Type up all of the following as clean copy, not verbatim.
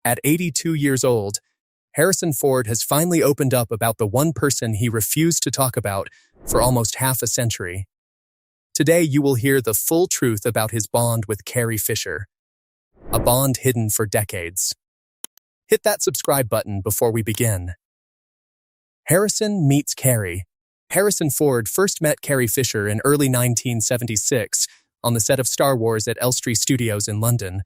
At 82 years old, Harrison Ford has finally opened up about the one person he refused to talk about for almost half a century. Today, you will hear the full truth about his bond with Carrie Fisher, a bond hidden for decades. Hit that subscribe button before we begin. Harrison meets Carrie. Harrison Ford first met Carrie Fisher in early 1976 on the set of Star Wars at Elstree Studios in London,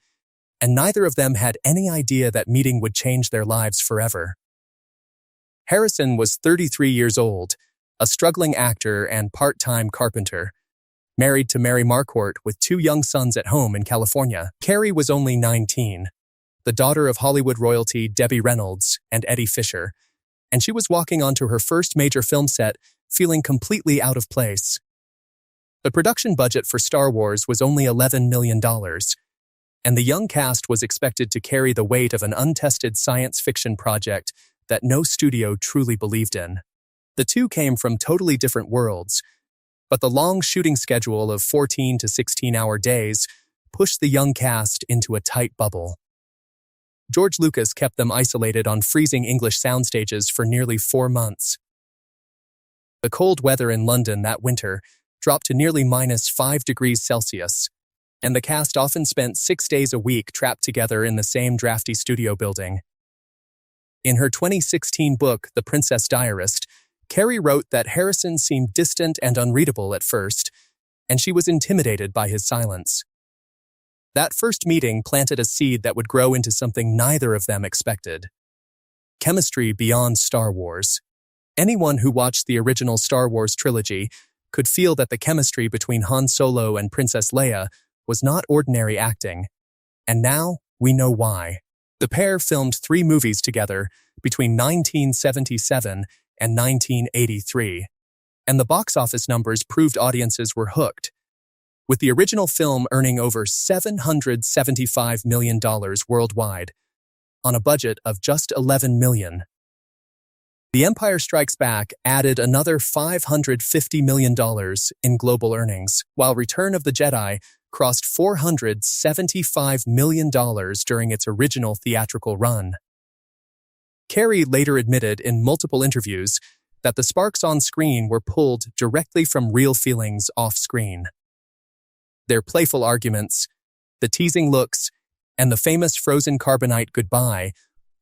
and neither of them had any idea that meeting would change their lives forever. Harrison was 33 years old, a struggling actor and part-time carpenter, married to Mary Marquardt with 2 young sons at home in California. Carrie was only 19, the daughter of Hollywood royalty Debbie Reynolds and Eddie Fisher, and she was walking onto her first major film set feeling completely out of place. The production budget for Star Wars was only $11 million, and the young cast was expected to carry the weight of an untested science fiction project that no studio truly believed in. The two came from totally different worlds, but the long shooting schedule of 14 to 16-hour days pushed the young cast into a tight bubble. George Lucas kept them isolated on freezing English soundstages for nearly 4 months. The cold weather in London that winter dropped to nearly -5 degrees Celsius, and the cast often spent 6 days a week trapped together in the same drafty studio building. In her 2016 book, The Princess Diarist, Carrie wrote that Harrison seemed distant and unreadable at first, and she was intimidated by his silence. That first meeting planted a seed that would grow into something neither of them expected: chemistry beyond Star Wars. Anyone who watched the original Star Wars trilogy could feel that the chemistry between Han Solo and Princess Leia was not ordinary acting, and now we know why. The pair filmed 3 movies together between 1977 and 1983, and the box office numbers proved audiences were hooked, with the original film earning over $775 million worldwide, on a budget of just $11 million. The Empire Strikes Back added another $550 million in global earnings, while Return of the Jedi crossed $475 million during its original theatrical run. Carrie later admitted in multiple interviews that the sparks on screen were pulled directly from real feelings off-screen. Their playful arguments, the teasing looks, and the famous frozen carbonite goodbye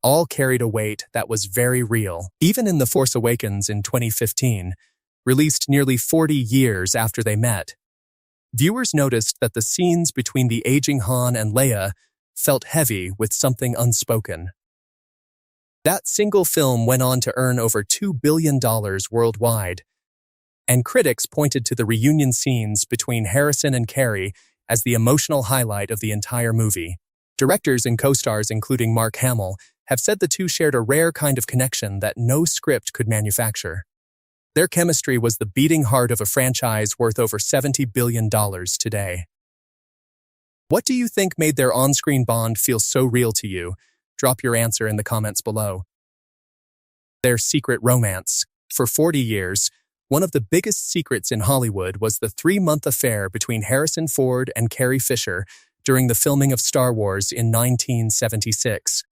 all carried a weight that was very real. Even in The Force Awakens in 2015, released nearly 40 years after they met, viewers noticed that the scenes between the aging Han and Leia felt heavy with something unspoken. That single film went on to earn over $2 billion worldwide, and critics pointed to the reunion scenes between Harrison and Carrie as the emotional highlight of the entire movie. Directors and co-stars, including Mark Hamill, have said the two shared a rare kind of connection that no script could manufacture. Their chemistry was the beating heart of a franchise worth over $70 billion today. What do you think made their on-screen bond feel so real to you? Drop your answer in the comments below. Their secret romance. For 40 years, one of the biggest secrets in Hollywood was the 3-month affair between Harrison Ford and Carrie Fisher during the filming of Star Wars in 1976.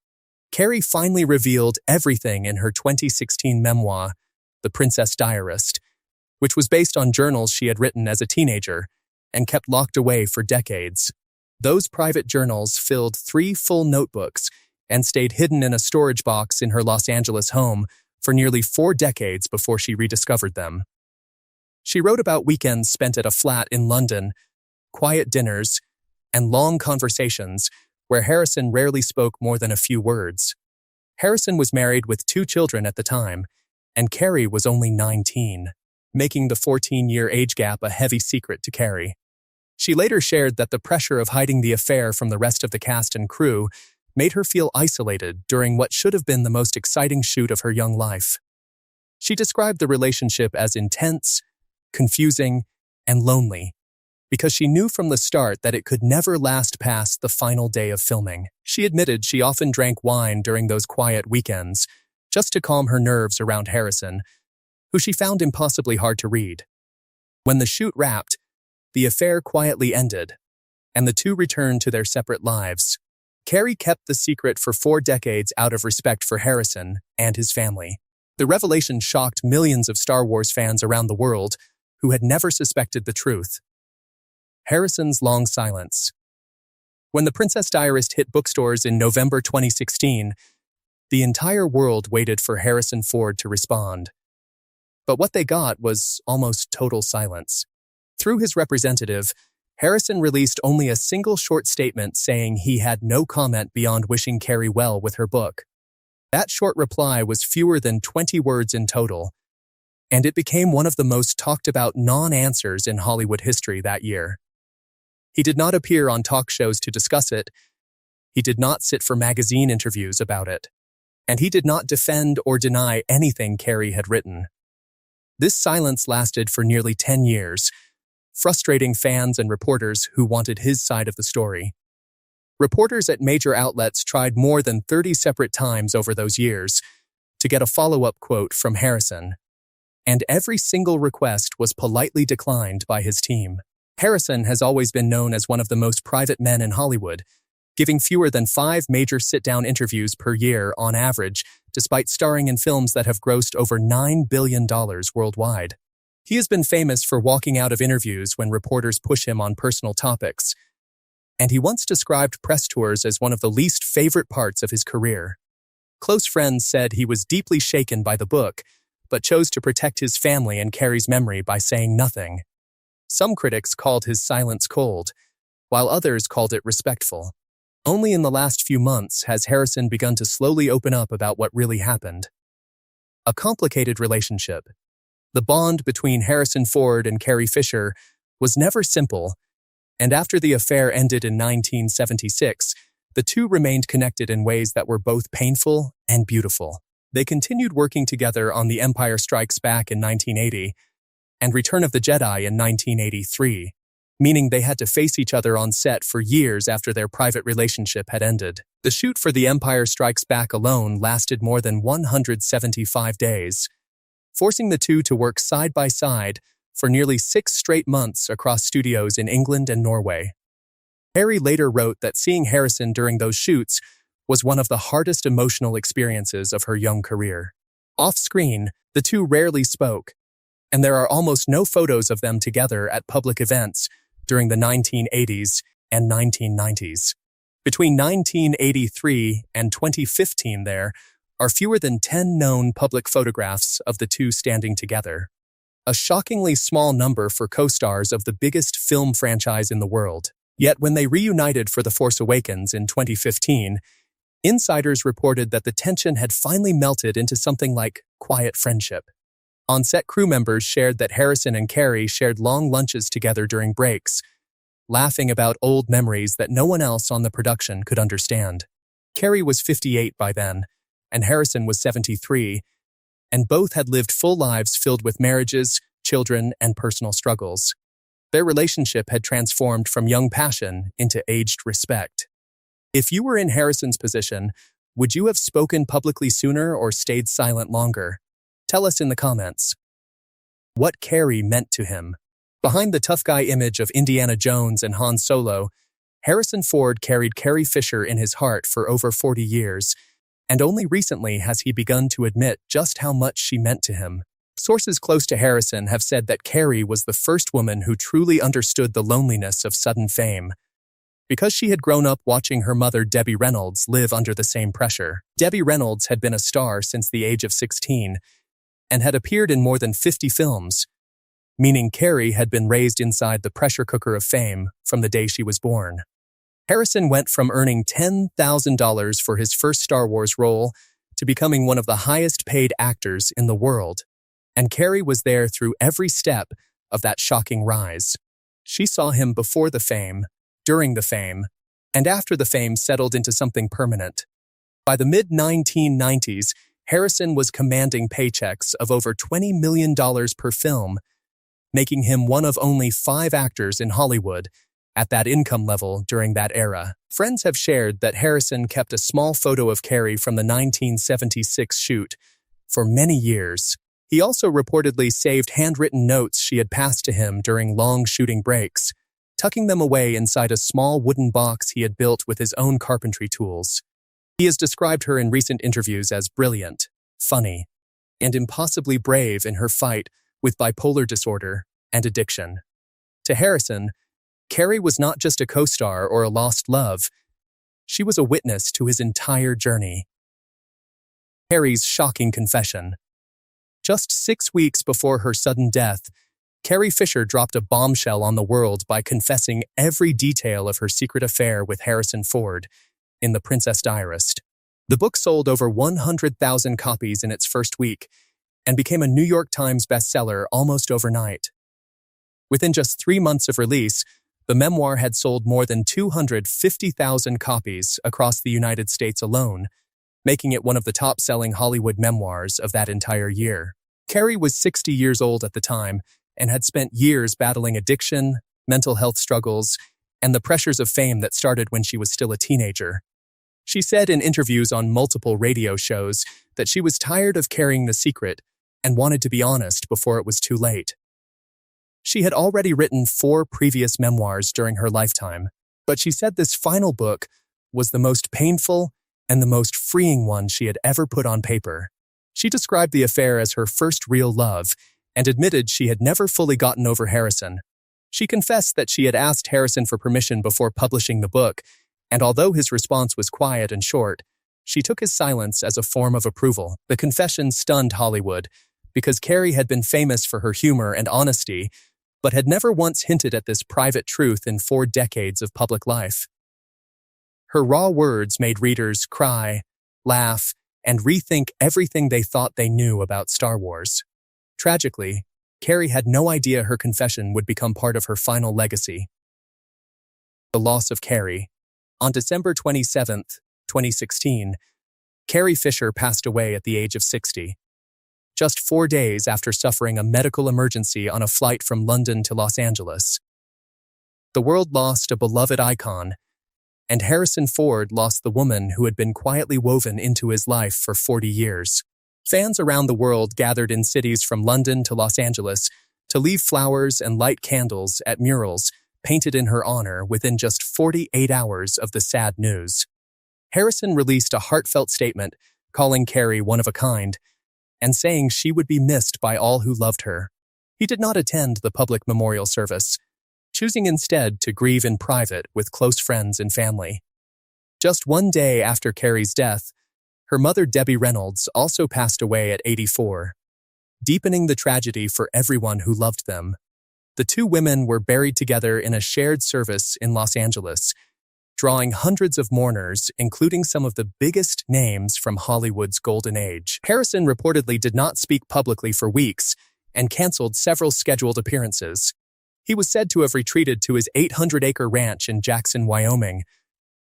Carrie finally revealed everything in her 2016 memoir, The Princess Diarist, which was based on journals she had written as a teenager and kept locked away for decades. Those private journals filled 3 full notebooks and stayed hidden in a storage box in her Los Angeles home for nearly 4 decades before she rediscovered them. She wrote about weekends spent at a flat in London, quiet dinners, and long conversations where Harrison rarely spoke more than a few words. Harrison was married with 2 children at the time, and Carrie was only 19, making the 14-year age gap a heavy secret to Carrie. She later shared that the pressure of hiding the affair from the rest of the cast and crew made her feel isolated during what should have been the most exciting shoot of her young life. She described the relationship as intense, confusing, and lonely, because she knew from the start that it could never last past the final day of filming. She admitted she often drank wine during those quiet weekends, just to calm her nerves around Harrison, who she found impossibly hard to read. When the shoot wrapped, the affair quietly ended, and the two returned to their separate lives. Carrie kept the secret for 4 decades out of respect for Harrison and his family. The revelation shocked millions of Star Wars fans around the world who had never suspected the truth. Harrison's long silence. When The Princess Diarist hit bookstores in November 2016, the entire world waited for Harrison Ford to respond. But what they got was almost total silence. Through his representative, Harrison released only a single short statement saying he had no comment beyond wishing Carrie well with her book. That short reply was fewer than 20 words in total, and it became one of the most talked about non-answers in Hollywood history that year. He did not appear on talk shows to discuss it, he did not sit for magazine interviews about it, and he did not defend or deny anything Carrie had written. This silence lasted for nearly 10 years, frustrating fans and reporters who wanted his side of the story. Reporters at major outlets tried more than 30 separate times over those years to get a follow-up quote from Harrison, and every single request was politely declined by his team. Harrison has always been known as one of the most private men in Hollywood, giving fewer than 5 major sit-down interviews per year on average, despite starring in films that have grossed over $9 billion worldwide. He has been famous for walking out of interviews when reporters push him on personal topics, and he once described press tours as one of the least favorite parts of his career. Close friends said he was deeply shaken by the book, but chose to protect his family and Carrie's memory by saying nothing. Some critics called his silence cold, while others called it respectful. Only in the last few months has Harrison begun to slowly open up about what really happened. A complicated relationship. The bond between Harrison Ford and Carrie Fisher was never simple, and after the affair ended in 1976, the two remained connected in ways that were both painful and beautiful. They continued working together on The Empire Strikes Back in 1980 and Return of the Jedi in 1983, meaning they had to face each other on set for years after their private relationship had ended. The shoot for The Empire Strikes Back alone lasted more than 175 days, forcing the two to work side by side for nearly 6 straight months across studios in England and Norway. Carrie later wrote that seeing Harrison during those shoots was one of the hardest emotional experiences of her young career. Off-screen, the two rarely spoke, and there are almost no photos of them together at public events during the 1980s and 1990s. Between 1983 and 2015 there are fewer than 10 known public photographs of the two standing together. A shockingly small number for co-stars of the biggest film franchise in the world. Yet when they reunited for The Force Awakens in 2015, insiders reported that the tension had finally melted into something like quiet friendship. On-set crew members shared that Harrison and Carrie shared long lunches together during breaks, laughing about old memories that no one else on the production could understand. Carrie was 58 by then, and Harrison was 73, and both had lived full lives filled with marriages, children, and personal struggles. Their relationship had transformed from young passion into aged respect. If you were in Harrison's position, would you have spoken publicly sooner or stayed silent longer? Tell us in the comments. What Carrie meant to him. Behind the tough guy image of Indiana Jones and Han Solo, Harrison Ford carried Carrie Fisher in his heart for over 40 years, and only recently has he begun to admit just how much she meant to him. Sources close to Harrison have said that Carrie was the first woman who truly understood the loneliness of sudden fame, because she had grown up watching her mother Debbie Reynolds live under the same pressure. Debbie Reynolds had been a star since the age of 16 and had appeared in more than 50 films, meaning Carrie had been raised inside the pressure cooker of fame from the day she was born. Harrison went from earning $10,000 for his first Star Wars role to becoming one of the highest-paid actors in the world, and Carrie was there through every step of that shocking rise. She saw him before the fame, during the fame, and after the fame settled into something permanent. By the mid-1990s, Harrison was commanding paychecks of over $20 million per film, making him one of only 5 actors in Hollywood at that income level during that era. Friends have shared that Harrison kept a small photo of Carrie from the 1976 shoot for many years. He also reportedly saved handwritten notes she had passed to him during long shooting breaks, tucking them away inside a small wooden box he had built with his own carpentry tools. He has described her in recent interviews as brilliant, funny, and impossibly brave in her fight with bipolar disorder and addiction. To Harrison, Carrie was not just a co-star or a lost love, she was a witness to his entire journey. Carrie's shocking confession. Just 6 weeks before her sudden death, Carrie Fisher dropped a bombshell on the world by confessing every detail of her secret affair with Harrison Ford in The Princess Diarist. The book sold over 100,000 copies in its first week and became a New York Times bestseller almost overnight. Within just 3 months of release, the memoir had sold more than 250,000 copies across the United States alone, making it one of the top-selling Hollywood memoirs of that entire year. Carrie was 60 years old at the time and had spent years battling addiction, mental health struggles, and the pressures of fame that started when she was still a teenager. She said in interviews on multiple radio shows that she was tired of carrying the secret and wanted to be honest before it was too late. She had already written 4 previous memoirs during her lifetime, but she said this final book was the most painful and the most freeing one she had ever put on paper. She described the affair as her first real love and admitted she had never fully gotten over Harrison. She confessed that she had asked Harrison for permission before publishing the book, and although his response was quiet and short, she took his silence as a form of approval. The confession stunned Hollywood because Carrie had been famous for her humor and honesty, but had never once hinted at this private truth in 4 decades of public life. Her raw words made readers cry, laugh, and rethink everything they thought they knew about Star Wars. Tragically, Carrie had no idea her confession would become part of her final legacy. The loss of Carrie. On December 27, 2016, Carrie Fisher passed away at the age of 60. Just 4 days after suffering a medical emergency on a flight from London to Los Angeles. The world lost a beloved icon, and Harrison Ford lost the woman who had been quietly woven into his life for 40 years. Fans around the world gathered in cities from London to Los Angeles to leave flowers and light candles at murals painted in her honor within just 48 hours of the sad news. Harrison released a heartfelt statement calling Carrie one of a kind and saying she would be missed by all who loved her. He did not attend the public memorial service, choosing instead to grieve in private with close friends and family. Just 1 day after Carrie's death, her mother Debbie Reynolds also passed away at 84, deepening the tragedy for everyone who loved them. The 2 women were buried together in a shared service in Los Angeles, drawing hundreds of mourners, including some of the biggest names from Hollywood's golden age. Harrison reportedly did not speak publicly for weeks and canceled several scheduled appearances. He was said to have retreated to his 800-acre ranch in Jackson, Wyoming,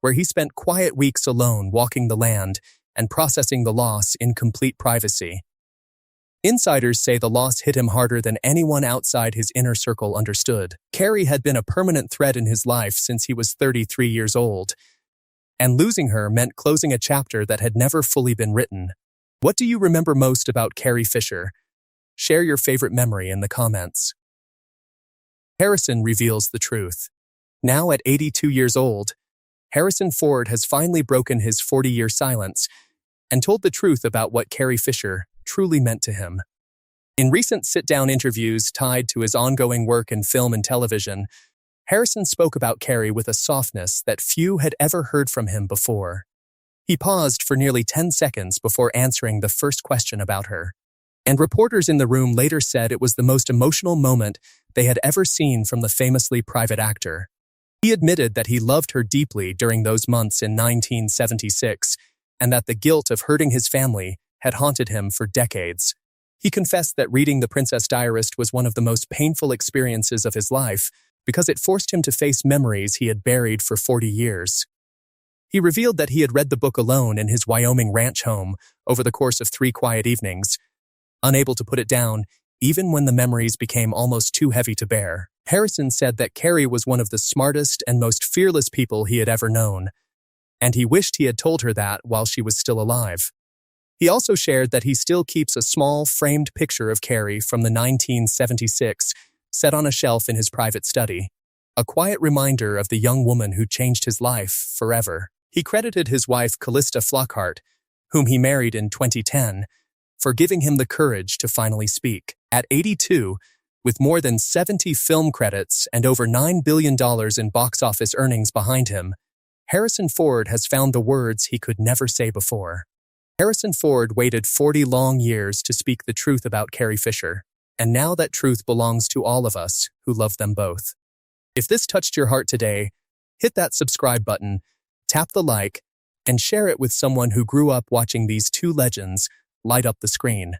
where he spent quiet weeks alone walking the land and processing the loss in complete privacy. Insiders say the loss hit him harder than anyone outside his inner circle understood. Carrie had been a permanent thread in his life since he was 33 years old, and losing her meant closing a chapter that had never fully been written. What do you remember most about Carrie Fisher? Share your favorite memory in the comments. Harrison reveals the truth. Now at 82 years old, Harrison Ford has finally broken his 40-year silence and told the truth about what Carrie Fisher truly meant to him. In recent sit-down interviews tied to his ongoing work in film and television, Harrison spoke about Carrie with a softness that few had ever heard from him before. He paused for nearly 10 seconds before answering the first question about her, and reporters in the room later said it was the most emotional moment they had ever seen from the famously private actor. He admitted that he loved her deeply during those months in 1976, and that the guilt of hurting his family had haunted him for decades. He confessed that reading The Princess Diarist was one of the most painful experiences of his life because it forced him to face memories he had buried for 40 years. He revealed that he had read the book alone in his Wyoming ranch home over the course of 3 quiet evenings, unable to put it down even when the memories became almost too heavy to bear. Harrison said that Carrie was one of the smartest and most fearless people he had ever known, and he wished he had told her that while she was still alive. He also shared that he still keeps a small, framed picture of Carrie from the 1976 set on a shelf in his private study. a quiet reminder of the young woman who changed his life forever. He credited his wife Callista Flockhart, whom he married in 2010, for giving him the courage to finally speak. At 82, with more than 70 film credits and over $9 billion in box office earnings behind him, Harrison Ford has found the words he could never say before. Harrison Ford waited 40 long years to speak the truth about Carrie Fisher, and now that truth belongs to all of us who love them both. If this touched your heart today, hit that subscribe button, tap the like, and share it with someone who grew up watching these two legends light up the screen.